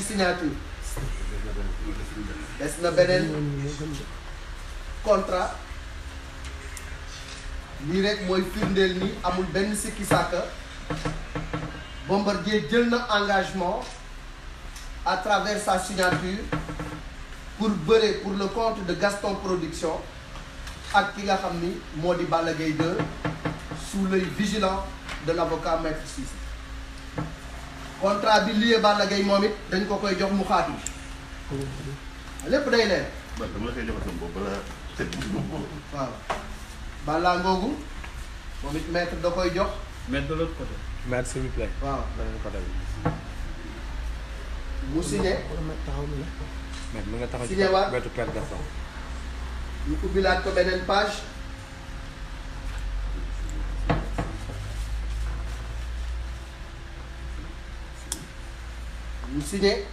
signature des na beneen contrat lii rek mooy firndeel ni amul benn sikki sàkka Bombardier jël na engagement à travers sa signature pour bëre pour le compte de Gaston Production ak ki nga xam ni moo di Balla Gaye 2 sous l'œil vigilant de l'avocat Maître Cissé contrat bi lié Balla Gaye moom it dañ ko koy jox mu xaatu lépp day leer. man dama la koy jox sama bopp balaa tëdd. waaw Balla ngoogu moom it maître da koy jox. Maître de l'autre côté. Maître s'il vous plaît. waaw beneen côté bi. mu signé. Maître mu nga taxaw ci signé waat wetu Père Gaston. ñu ubbilaat ko beneen page. mu signé.